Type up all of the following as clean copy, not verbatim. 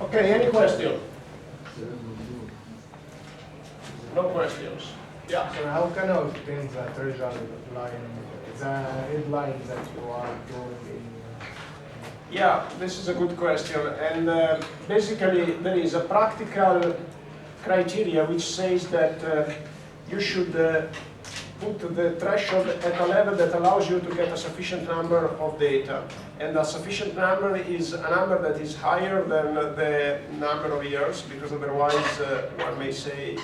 Okay, any question? No questions. Yeah. So how can I obtain the treasure line, the red line that you are drawing in? Yeah, this is a good question. And basically, there is a practical criteria which says that you should put the threshold at a level that allows you to get a sufficient number of data. And a sufficient number is a number that is higher than the number of years, because otherwise one may say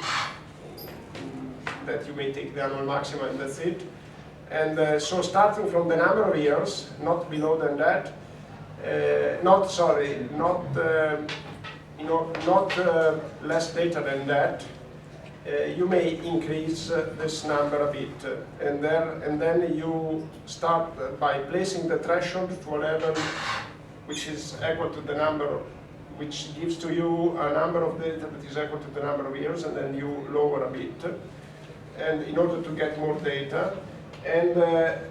that you may take the annual maximum and that's it. And so starting from the number of years, not below than that, not less data than that, you may increase this number a bit, and then you start by placing the threshold to a level which is equal to the number, which gives to you a number of data that is equal to the number of years, and then you lower a bit, and in order to get more data. And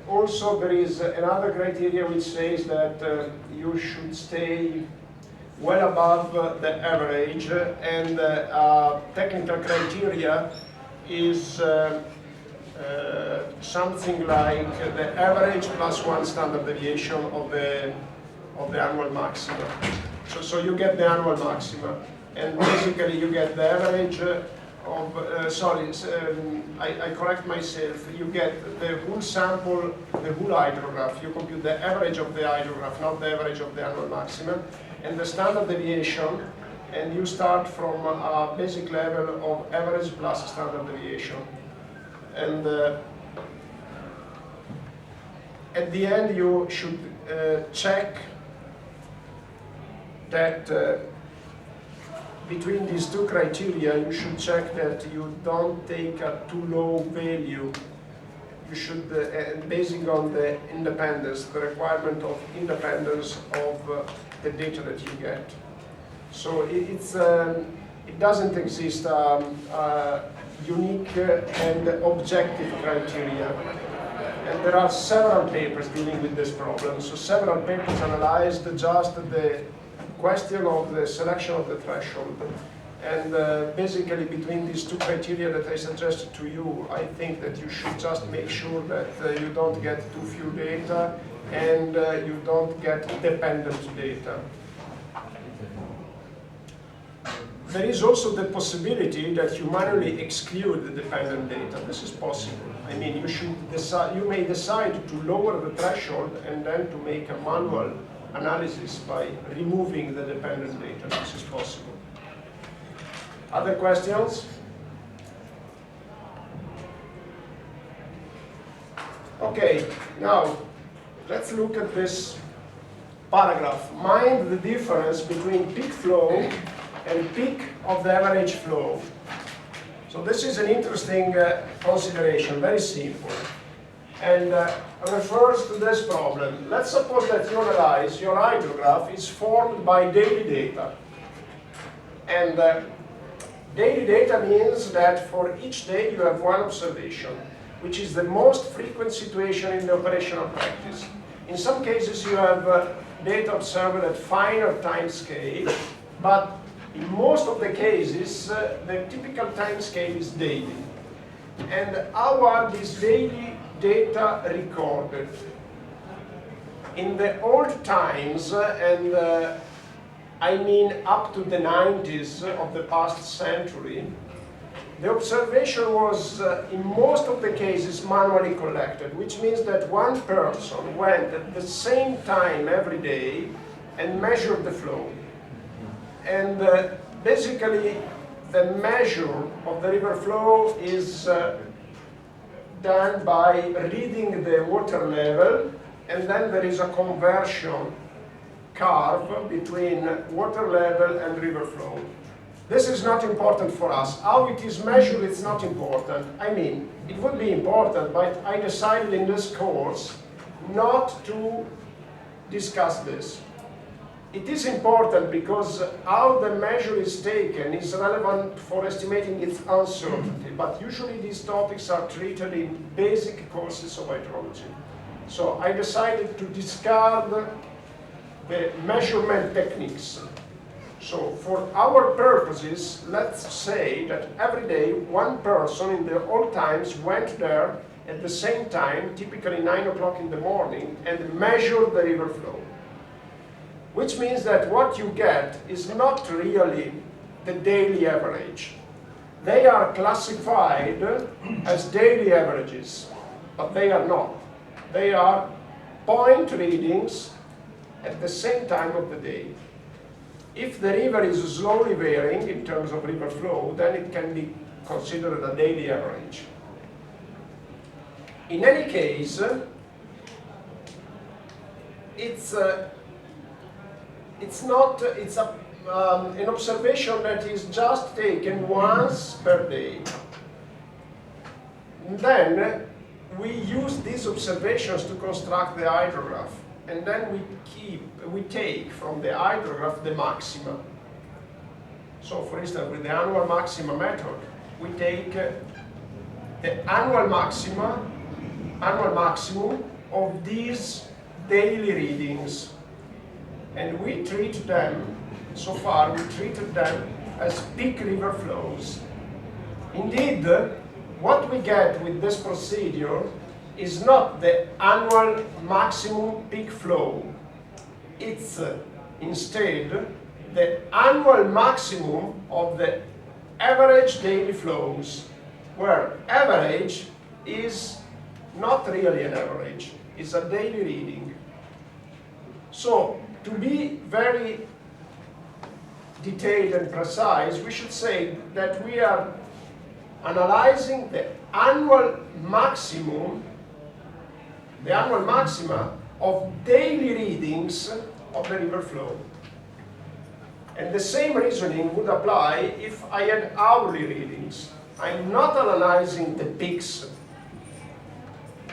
also there is another criteria which says that you should stay well above the average, and technical criteria is something like the average plus one standard deviation of the annual maxima. So you get the annual maxima, and basically you get the average of, I correct myself, you get the whole sample, the whole hydrograph. You compute the average of the hydrograph, not the average of the annual maximum, and the standard deviation, and you start from a basic level of average plus standard deviation. And at the end you should check that between these two criteria, you should check that you don't take a too low value. You should, basing on the independence, the requirement of independence of the data that you get. So it doesn't exist unique and objective criteria. And there are several papers dealing with this problem. So several papers analyzed just the question of the selection of the threshold. And basically between these two criteria that I suggested to you, I think that you should just make sure that you don't get too few data and you don't get dependent data. There is also the possibility that you manually exclude the dependent data. This is possible. I mean, you may decide to lower the threshold and then to make a manual analysis by removing the dependent data. This is possible. Other questions? Okay, now let's look at this paragraph. Mind the difference between peak flow and peak of the average flow. So this is an interesting consideration, very simple, and refers to this problem. Let's suppose that you realize your hydrograph is formed by daily data. And daily data means that for each day you have one observation, which is the most frequent situation in the operational practice. In some cases you have data observed at finer time scale, but in most of the cases the typical time scale is daily. And how are these daily data recorded? In the old times, and I mean up to the 90s of the past century, the observation was, in most of the cases, manually collected, which means that one person went at the same time every day and measured the flow. And basically, the measure of the river flow is done by reading the water level, and then there is a conversion curve between water level and river flow. This is not important for us. How it is measured is not important. I mean, it would be important, but I decided in this course not to discuss this. It is important because how the measure is taken is relevant for estimating its uncertainty, but usually these topics are treated in basic courses of hydrology. So I decided to discard the measurement techniques So for our purposes, let's say that every day one person in the old times went there at the same time, typically 9 o'clock in the morning, and measured the river flow. Which means that what you get is not really the daily average. They are classified as daily averages, but they are not. They are point readings at the same time of the day. If the river is slowly varying in terms of river flow, then it can be considered a daily average. In any case, it's an observation that is just taken once per day. And then we use these observations to construct the hydrograph. And then we take from the hydrograph the maxima. So for instance, with the annual maxima method, we take the annual maximum of these daily readings. And we treat them, so far we treated them as peak river flows. Indeed, what we get with this procedure is not the annual maximum peak flow. It's instead the annual maximum of the average daily flows, where average is not really an average, it's a daily reading. So, to be very detailed and precise, we should say that we are analyzing the annual maxima of daily readings of the river flow. And the same reasoning would apply if I had hourly readings. I'm not analyzing the peaks.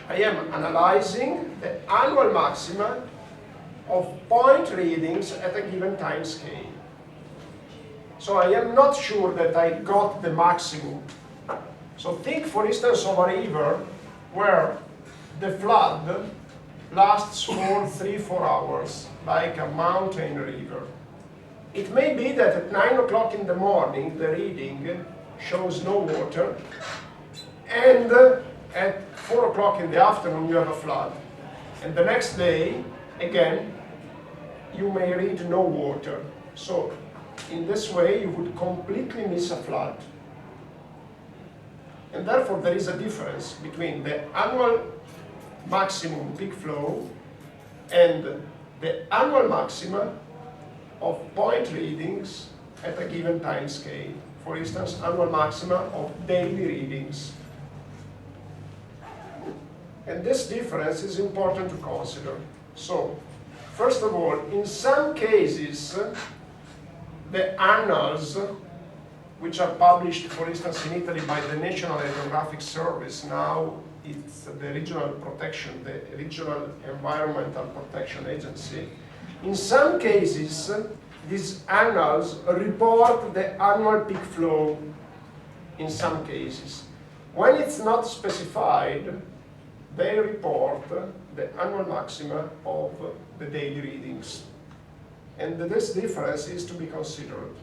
I am analyzing the annual maxima of point readings at a given time scale. So I am not sure that I got the maximum. So think, for instance, of a river where the flood lasts for 3-4 hours, like a mountain river. It may be that at 9 o'clock in the morning the reading shows no water, and at 4 o'clock in the afternoon you have a flood. And the next day, again, you may read no water. So in this way you would completely miss a flood. And therefore there is a difference between the annual maximum peak flow and the annual maxima of point readings at a given time scale. For instance, annual maxima of daily readings. And this difference is important to consider. So, first of all, in some cases, the annals, which are published, for instance, in Italy by the National Hydrographic Service, now it's the Regional Protection, the Regional Environmental Protection Agency. In some cases, these annals report the annual peak flow in some cases. When it's not specified, they report the annual maxima of the daily readings. And this difference is to be considered.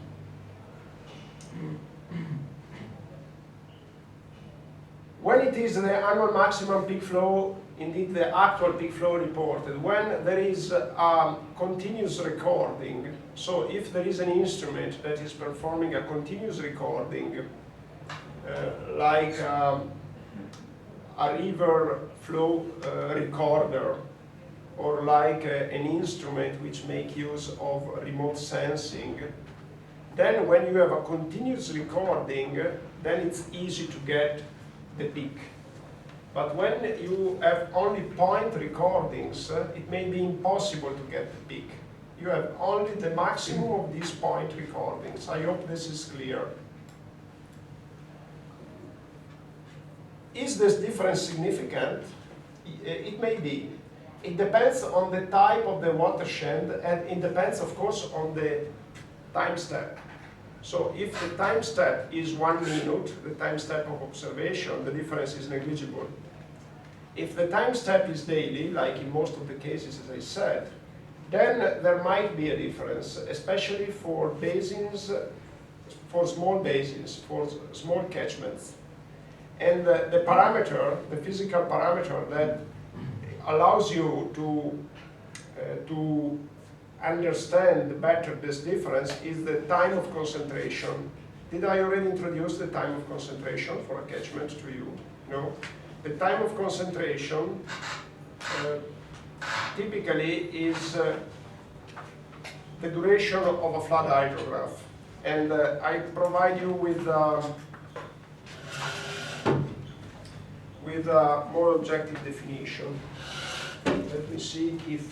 When it is the annual maximum peak flow, indeed the actual peak flow reported, when there is a continuous recording, so if there is an instrument that is performing a continuous recording, like a river flow recorder, or like an instrument which makes use of remote sensing, then when you have a continuous recording, then it's easy to get the peak. But when you have only point recordings, it may be impossible to get the peak. You have only the maximum of these point recordings. I hope this is clear. Is this difference significant? It may be. It depends on the type of the watershed, and it depends, of course, on the time step. So if the time step is 1 minute, the time step of observation, the difference is negligible. If the time step is daily, like in most of the cases, as I said, then there might be a difference, especially for basins, for small basins, for small catchments. And the parameter, the physical parameter that allows you to understand better this difference is the time of concentration. Did I already introduce the time of concentration for a catchment to you? No? The time of concentration typically is the duration of a flood hydrograph. And I provide you with a more objective definition. Let me see if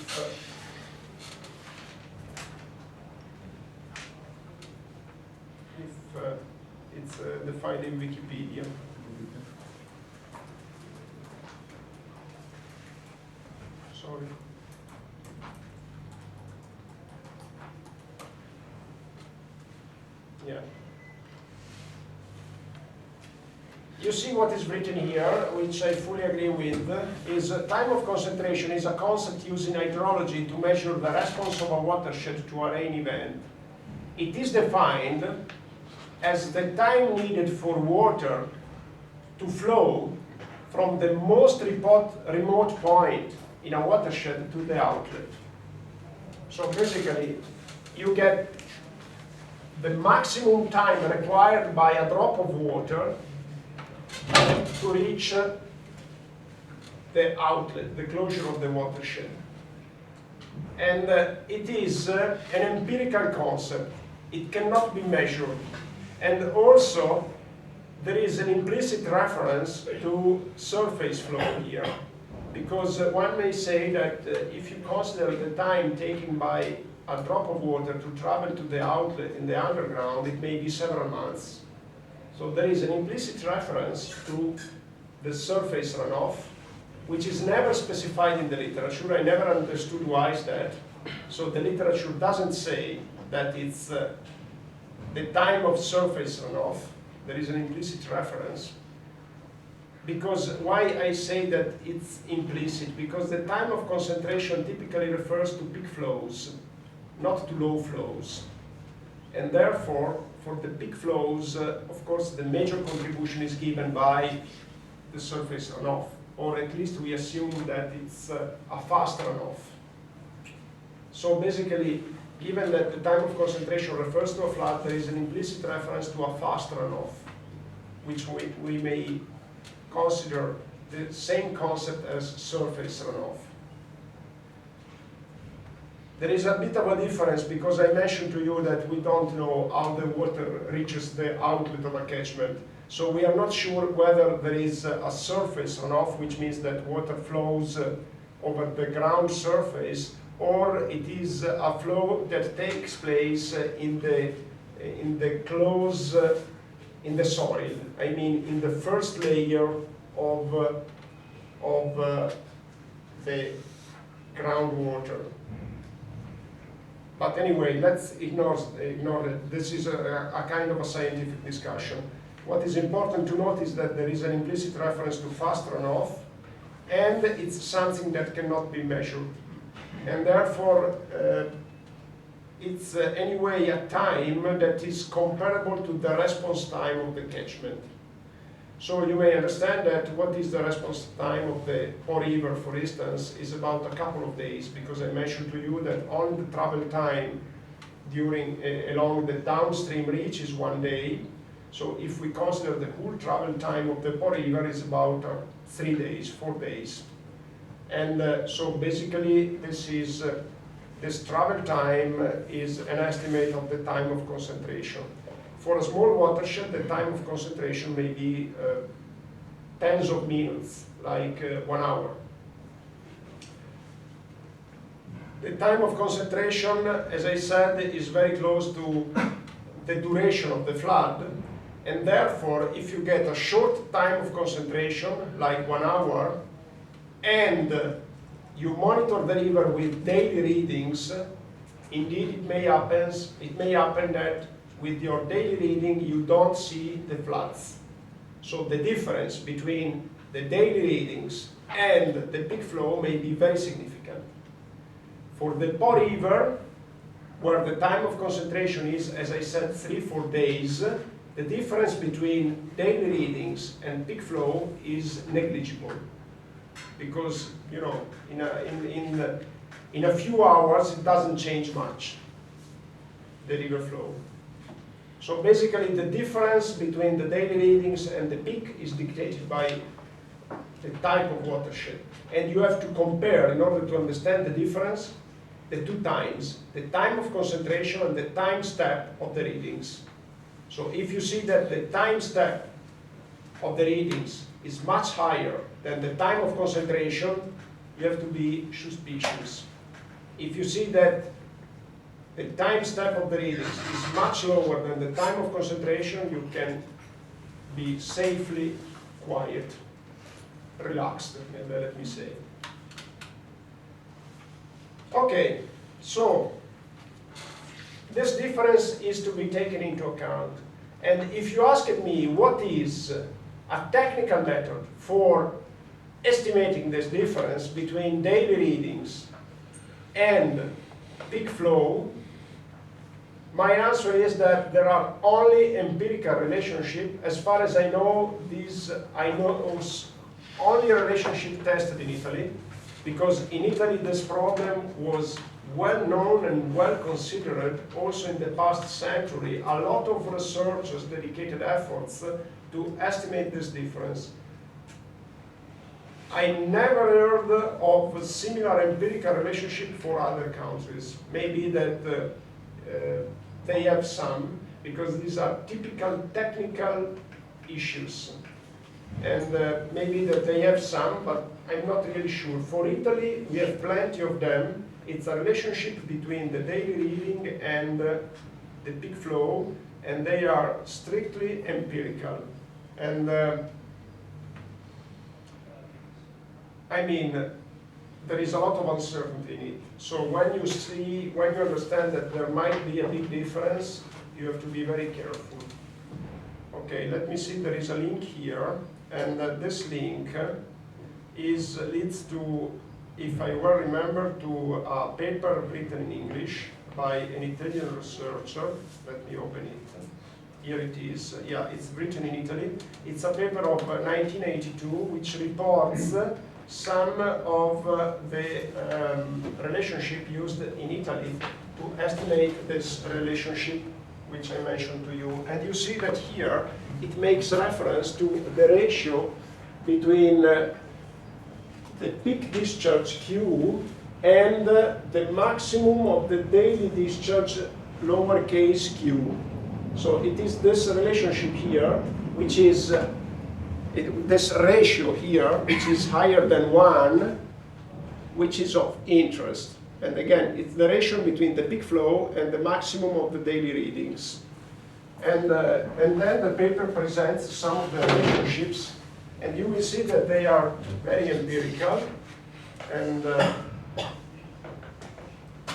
it's defined in Wikipedia. Sorry. Yeah. You see what is written here, which I fully agree with, is time of concentration is a concept used in hydrology to measure the response of a watershed to a rain event. It is defined as the time needed for water to flow from the most remote point in a watershed to the outlet. So basically, you get the maximum time required by a drop of water to reach the outlet, the closure of the watershed. And it is an empirical concept. It cannot be measured. And also, there is an implicit reference to surface flow here. Because one may say that if you consider the time taken by a drop of water to travel to the outlet in the underground, it may be several months. So there is an implicit reference to the surface runoff, which is never specified in the literature. I never understood why is that. So the literature doesn't say that it's the time of surface runoff. There is an implicit reference. Because why I say that it's implicit? Because the time of concentration typically refers to peak flows, not to low flows. And therefore, for the peak flows, of course, the major contribution is given by the surface runoff, or at least we assume that it's a fast runoff. So basically, given that the time of concentration refers to a flood, there is an implicit reference to a fast runoff, which we may consider the same concept as surface runoff. There is a bit of a difference because I mentioned to you that we don't know how the water reaches the outlet of a catchment. So we are not sure whether there is a surface runoff, which means that water flows over the ground surface, or it is a flow that takes place in the soil. I mean, in the first layer of the groundwater. But anyway, let's ignore it. This is a kind of a scientific discussion. What is important to note is that there is an implicit reference to fast runoff, and it's something that cannot be measured. And therefore, it's anyway a time that is comparable to the response time of the catchment. So you may understand that what is the response time of the Po River, for instance, is about a couple of days, because I mentioned to you that on the travel time along the downstream reach is 1 day. So if we consider the whole travel time of the Po River is about 3 days, 4 days. And so basically this travel time is an estimate of the time of concentration. For a small watershed, the time of concentration may be tens of minutes, like 1 hour. The time of concentration, as I said, is very close to the duration of the flood, and therefore, if you get a short time of concentration, like 1 hour, and you monitor the river with daily readings, indeed it may happen that with your daily reading, you don't see the floods. So the difference between the daily readings and the peak flow may be very significant. For the Po River, where the time of concentration is, as I said, 3-4 days, the difference between daily readings and peak flow is negligible. Because, you know, in a few hours, it doesn't change much, the river flow. So basically, the difference between the daily readings and the peak is dictated by the type of watershed. And you have to compare, in order to understand the difference, the two times, the time of concentration and the time step of the readings. So if you see that the time step of the readings is much higher than the time of concentration, you have to be suspicious. If you see that the time step of the readings is much lower than the time of concentration, you can be safely quiet, relaxed, let me say. Okay, so this difference is to be taken into account. And if you ask me what is a technical method for estimating this difference between daily readings and peak flow, my answer is that there are only empirical relationships. As far as I know, I know only a relationship tested in Italy, because in Italy this problem was well known and well considered also in the past century. A lot of researchers dedicated efforts to estimate this difference. I never heard of a similar empirical relationship for other countries. Maybe that they have some, because these are typical technical issues. And maybe that they have some, but I'm not really sure. For Italy, we have plenty of them. It's a relationship between the daily reading and the peak flow, and they are strictly empirical. And I mean, there is a lot of uncertainty in it. So when you understand that there might be a big difference, you have to be very careful. Okay, let me see, there is a link here, and this link leads to, if I well remember, to a paper written in English by an Italian researcher. Let me open it. Here it is. Yeah, it's written in Italy. It's a paper of 1982, which reports some of the relationship used in Italy to estimate this relationship which I mentioned to you. And you see that here it makes reference to the ratio between the peak discharge Q and the maximum of the daily discharge lowercase q. So it is this relationship here, which is this ratio here, which is higher than 1, which is of interest. And again, it's the ratio between the peak flow and the maximum of the daily readings. And then the paper presents some of the relationships, and you will see that they are very empirical, and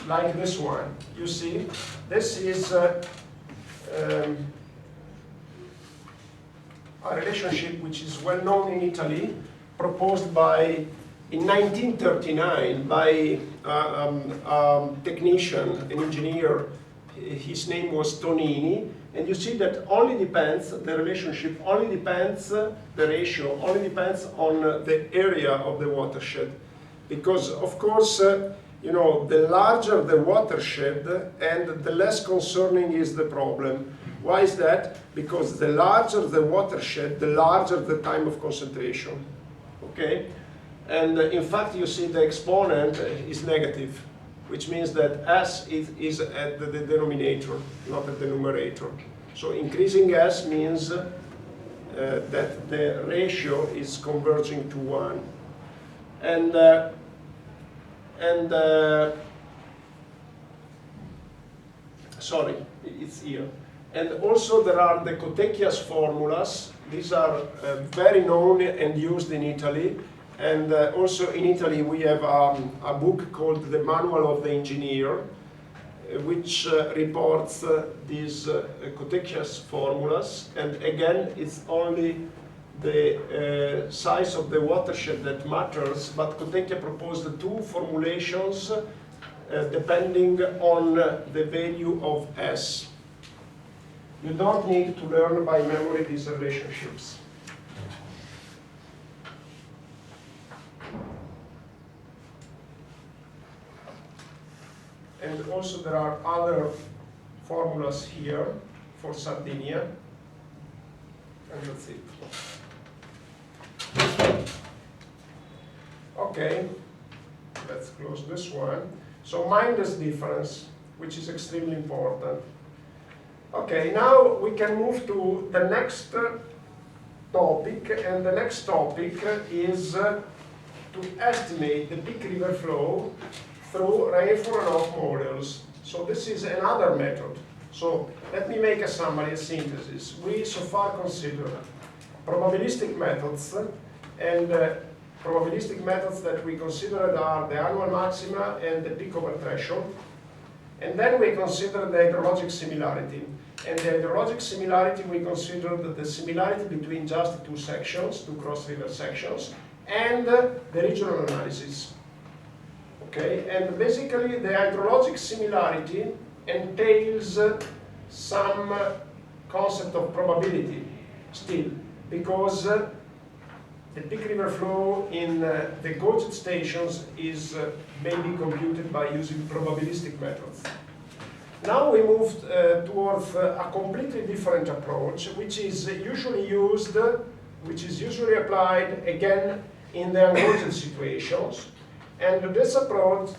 like this one. You see, this is a relationship which is well known in Italy, proposed in 1939 by a technician, an engineer. His name was Tonini, and you see that the relationship only depends, the ratio only depends on the area of the watershed. Because, of course, you know, the larger the watershed and the less concerning is the problem. Why is that? Because the larger the watershed, the larger the time of concentration. Okay? And in fact, you see the exponent is negative, which means that S is at the denominator, not at the numerator. So increasing S means that the ratio is converging to 1. Sorry, it's here. And also there are the Cotecchia's formulas. These are very known and used in Italy. And also in Italy we have a book called The Manual of the Engineer, which reports these Cotecchia's formulas. And again, it's only the size of the watershed that matters, but Cotecchia proposed two formulations depending on the value of S. You don't need to learn by memory these relationships. And also there are other formulas here for Sardinia. And that's it. Okay, let's close this one. So mind this difference, which is extremely important. Okay, now we can move to the next topic, and the next topic is to estimate the peak river flow through rainfall runoff models. So this is another method. So let me make a summary, a synthesis. We so far consider probabilistic methods, and probabilistic methods that we considered are the annual maxima and the peak over threshold. And then we consider the hydrologic similarity. And the hydrologic similarity, we considered the similarity between just two sections, two cross-river sections, and the regional analysis. Okay, and basically the hydrologic similarity entails some concept of probability still, because the peak river flow in the gauged stations is mainly computed by using probabilistic methods. Now we moved towards a completely different approach, which is usually used, which is usually applied again in the ungauged situations. And this approach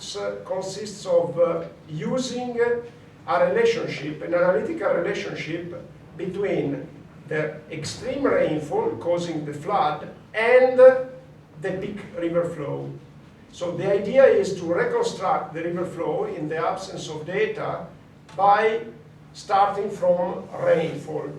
consists of using a relationship, an analytical relationship between the extreme rainfall causing the flood and the peak river flow. So the idea is to reconstruct the river flow in the absence of data by starting from rainfall.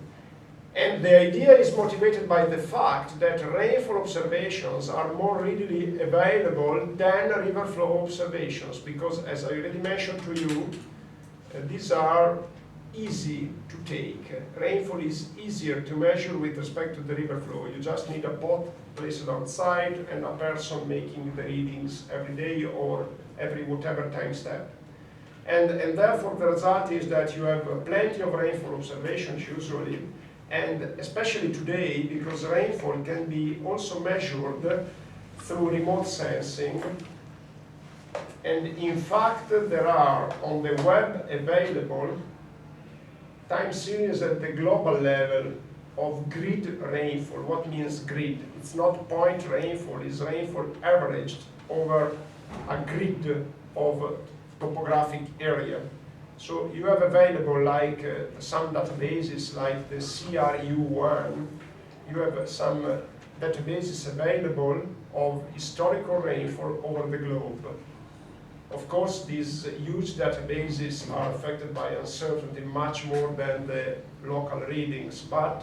And the idea is motivated by the fact that rainfall observations are more readily available than river flow observations, because as I already mentioned to you, these are easy to take. Rainfall is easier to measure with respect to the river flow. You just need a pot placed outside and a person making the readings every day or every whatever time step. And therefore the result is that you have plenty of rainfall observations usually, and especially today, because rainfall can be also measured through remote sensing. And in fact, there are on the web available time series at the global level of grid rainfall. What means grid? It's not point rainfall, it's rainfall averaged over a grid of topographic area. So you have available like some databases like the CRU1, you have some databases available of historical rainfall over the globe. Of course, these huge databases are affected by uncertainty much more than the local readings, but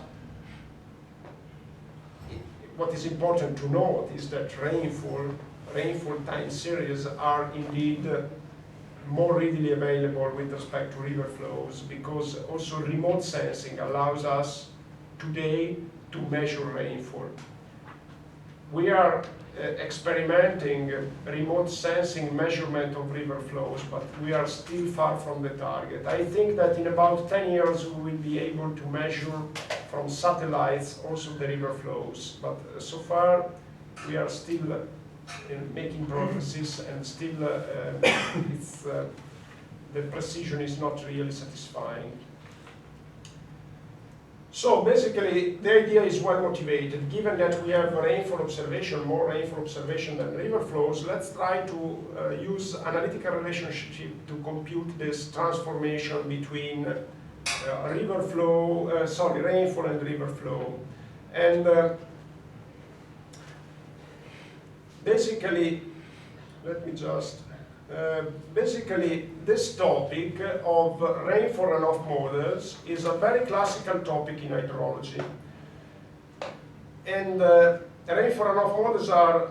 what is important to note is that rainfall time series are indeed more readily available with respect to river flows, because also remote sensing allows us today to measure rainfall. We are experimenting remote sensing measurement of river flows, but we are still far from the target. I think that in about 10 years we will be able to measure from satellites also the river flows, but so far we are still making progresses, and still the precision is not really satisfying. So basically, the idea is well motivated. Given that we have rainfall observation, more rainfall observation than river flows, let's try to use analytical relationship to compute this transformation between rainfall and river flow. And basically, let me just, basically this topic of rainfall runoff models is a very classical topic in hydrology. And rainfall runoff models are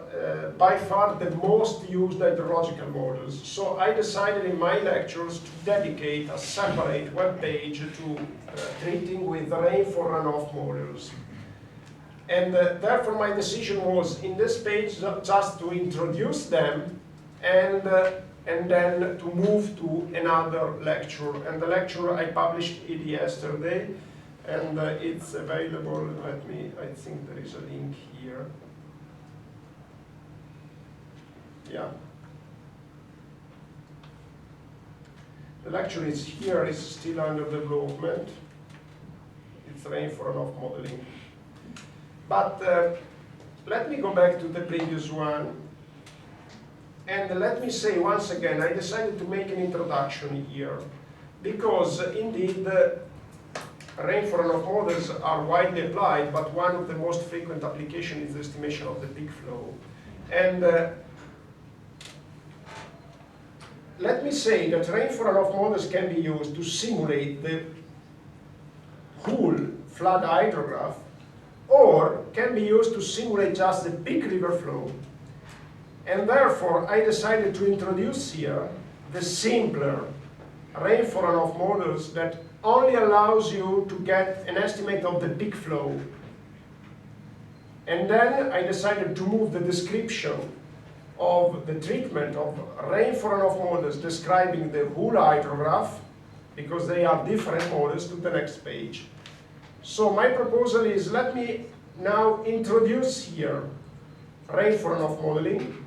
by far the most used hydrological models. So I decided in my lectures to dedicate a separate web page to treating with rainfall runoff models. And therefore my decision was in this page just to introduce them and and then to move to another lecture. And the lecture I published it yesterday, and it's available. I think there is a link here. Yeah. The lecture is here, is still under development. It's rain for runoff modeling. But let me go back to the previous one. And let me say once again, I decided to make an introduction here. Because indeed, rain for runoff models are widely applied, but one of the most frequent applications is the estimation of the peak flow. And let me say that rain for runoff models can be used to simulate the whole flood hydrograph, or can be used to simulate just the peak river flow. And therefore, I decided to introduce here the simpler rain for runoff models that only allows you to get an estimate of the peak flow. And then I decided to move the description of the treatment of rain for runoff models describing the whole hydrograph, because they are different models, to the next page. So my proposal is, let me now introduce here rain for runoff modeling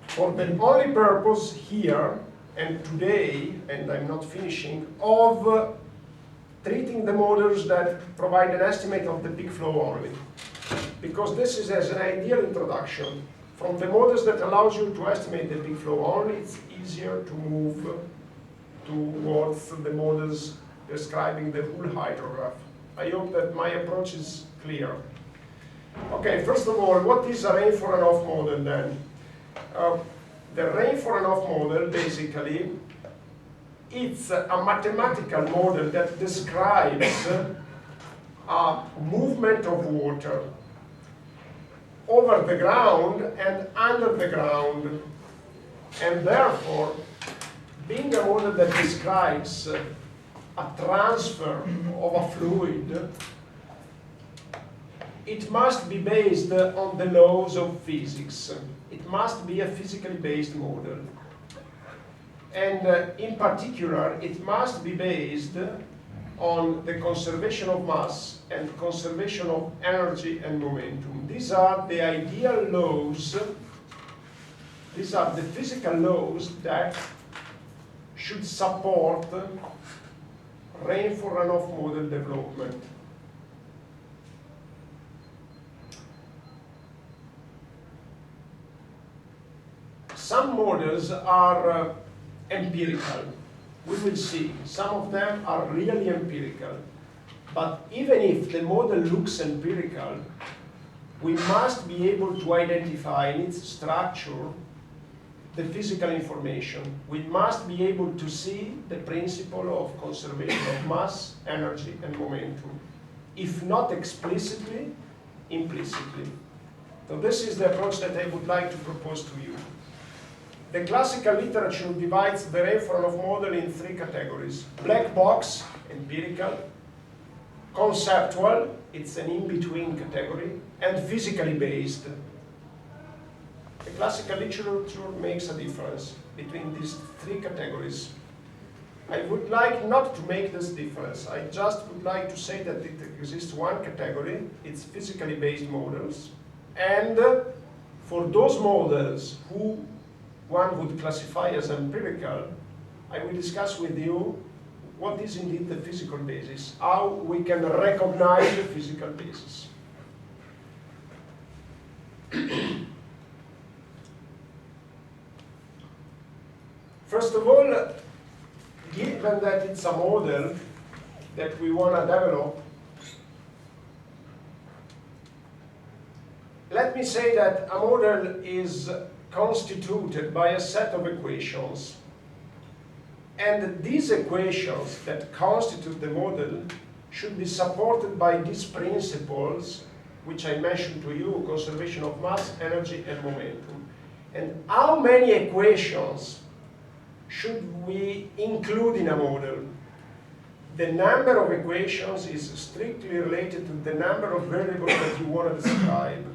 for the only purpose here and today, and I'm not finishing, of treating the models that provide an estimate of the peak flow only. Because this is as an ideal introduction. From the models that allows you to estimate the peak flow only, it's easier to move towards the models describing the whole hydrograph. I hope that my approach is clear. Okay, first of all, what is a rain for runoff model then? The rain for runoff model, basically, it's a mathematical model that describes a movement of water over the ground and under the ground. And therefore, being a model that describes a transfer of a fluid, it must be based on the laws of physics. It must be a physically based model. And in particular, it must be based on the conservation of mass and conservation of energy and momentum. These are the ideal laws, these are the physical laws that should support rain for runoff model development. Some models are empirical. We will see. Some of them are really empirical. But even if the model looks empirical, we must be able to identify in its structure the physical information. We must be able to see the principle of conservation of mass, energy, and momentum. If not explicitly, implicitly. So this is the approach that I would like to propose to you. The classical literature divides the rain for runoff model in three categories. Black box, empirical; conceptual, it's an in-between category; and physically based. The classical literature makes a difference between these three categories. I would like not to make this difference. I just would like to say that it exists one category, it's physically based models, and for those models who one would classify as empirical, I will discuss with you what is indeed the physical basis, how we can recognize the physical basis. First of all, given that it's a model that we want to develop, let me say that a model is constituted by a set of equations. And these equations that constitute the model should be supported by these principles, which I mentioned to you: conservation of mass, energy, and momentum. And how many equations should we include in a model? The number of equations is strictly related to the number of variables that you want to describe.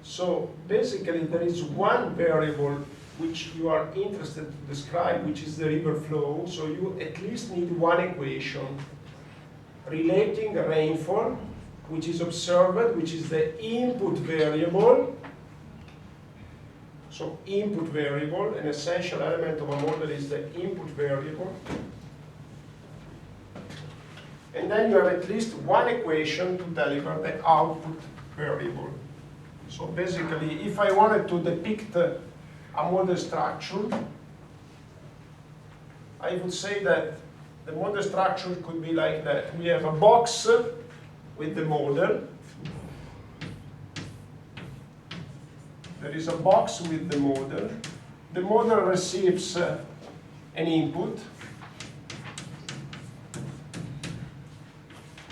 So basically, there is one variable which you are interested to describe, which is the river flow. So you at least need one equation relating the rainfall, which is observed, which is the input variable. So input variable, an essential element of a model is the input variable. And then you have at least one equation to deliver the output variable. So basically, if I wanted to depict a model structure, I would say that the model structure could be like that. We have a box with the model. There is a box with the model. The model receives an input,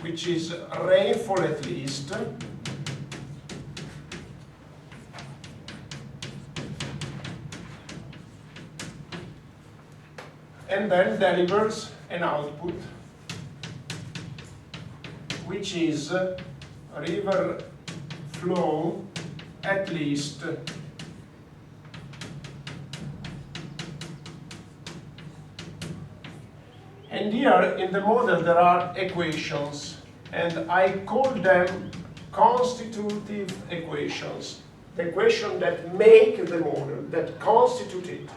which is rainfall at least. And then delivers an output, which is river flow at least. And here in the model there are equations, and I call them constitutive equations. The equation that make the model, that constitute it.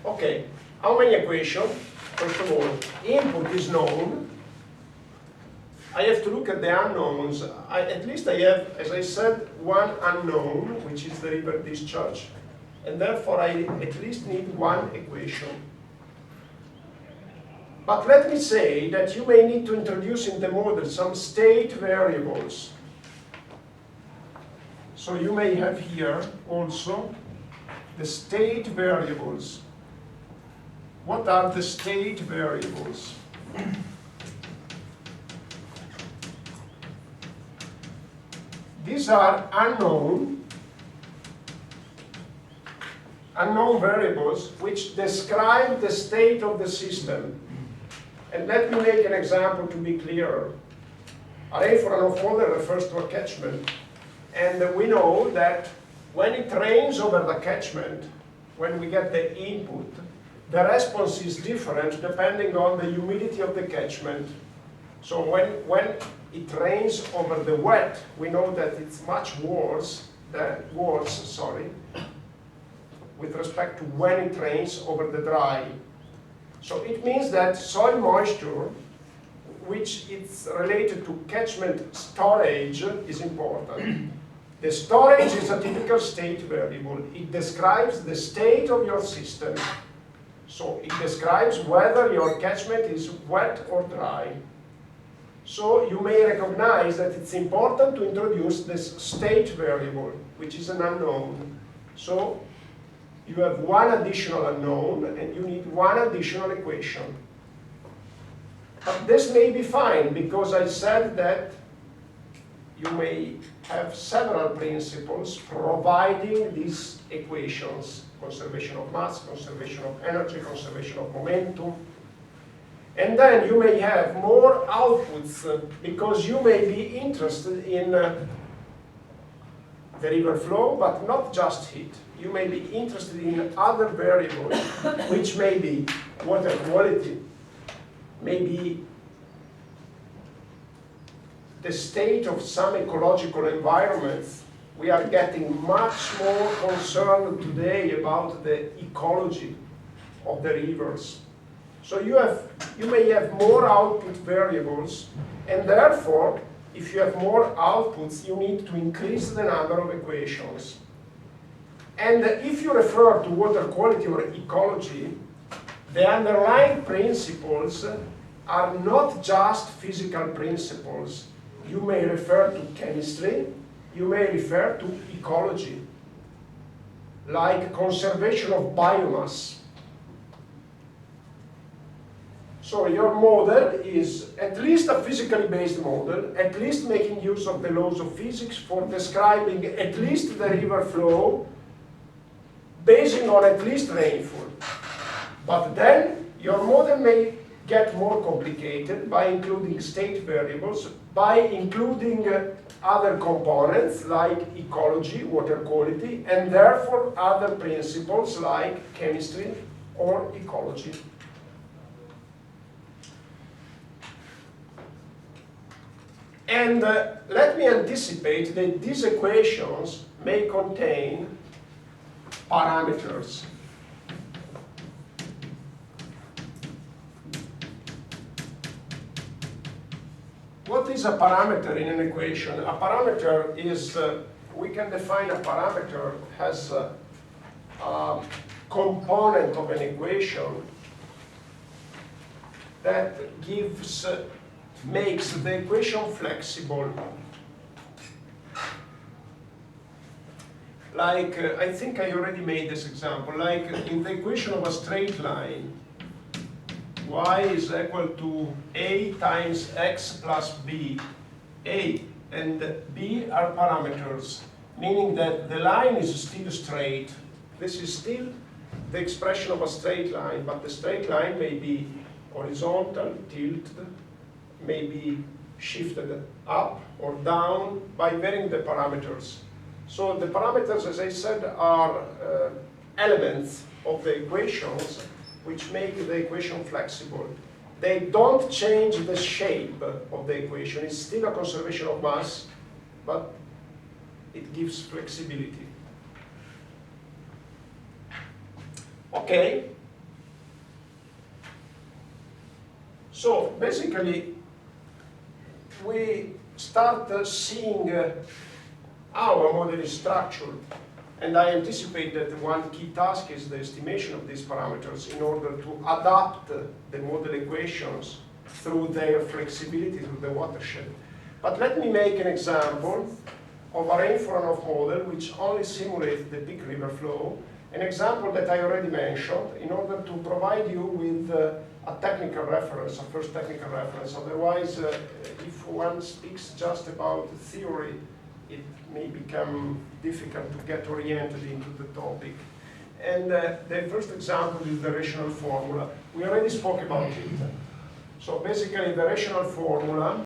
Okay, how many equations? First of all, input is known. I have to look at the unknowns. At least I have, as I said, one unknown, which is the river discharge. And therefore I at least need one equation. But let me say that you may need to introduce in the model some state variables. So you may have here also the state variables. What are the state variables? These are unknown variables which describe the state of the system. And let me make an example to be clearer. A rainfall runoff model refers to a catchment. And we know that when it rains over the catchment, when we get the input, the response is different depending on the humidity of the catchment. So when it rains over the wet, we know that it's much worse with respect to when it rains over the dry. So it means that soil moisture, which is related to catchment storage, is important. The storage is a typical state variable. It describes the state of your system. So it describes whether your catchment is wet or dry. So you may recognize that it's important to introduce this state variable, which is an unknown. So you have one additional unknown, and you need one additional equation. But this may be fine, because I said that you may have several principles providing these equations: conservation of mass, conservation of energy, conservation of momentum. And then you may have more outputs, because you may be interested in the river flow, but not just heat. You may be interested in other variables, which may be water quality, maybe the state of some ecological environments. We are getting much more concerned today about the ecology of the rivers. So you may have more output variables, and therefore, if you have more outputs, you need to increase the number of equations. And if you refer to water quality or ecology, the underlying principles are not just physical principles. You may refer to chemistry, you may refer to ecology, like conservation of biomass. So your model is at least a physically based model, at least making use of the laws of physics for describing at least the river flow, basing on at least rainfall. But then your model may get more complicated by including state variables, by including other components like ecology, water quality, and therefore other principles like chemistry or ecology. And let me anticipate that these equations may contain parameters. What is a parameter in an equation? A parameter is, we can define a parameter as a component of an equation that makes the equation flexible. Like, I think I already made this example, like in the equation of a straight line, y is equal to a times x plus b. A and b are parameters, meaning that the line is still straight. This is still the expression of a straight line, but the straight line may be horizontal, tilted, may be shifted up or down by varying the parameters. So the parameters, as I said, are elements of the equations which make the equation flexible. They don't change the shape of the equation. It's still a conservation of mass, but it gives flexibility. Okay. So basically, we start seeing how a model is structured. And I anticipate that one key task is the estimation of these parameters in order to adapt the model equations through their flexibility to the watershed. But let me make an example of a rain-for-runoff model which only simulates the peak river flow, an example that I already mentioned in order to provide you with a technical reference, a first technical reference. Otherwise, if one speaks just about theory, it may become difficult to get oriented into the topic. And the first example is the rational formula. We already spoke about it. So basically, the rational formula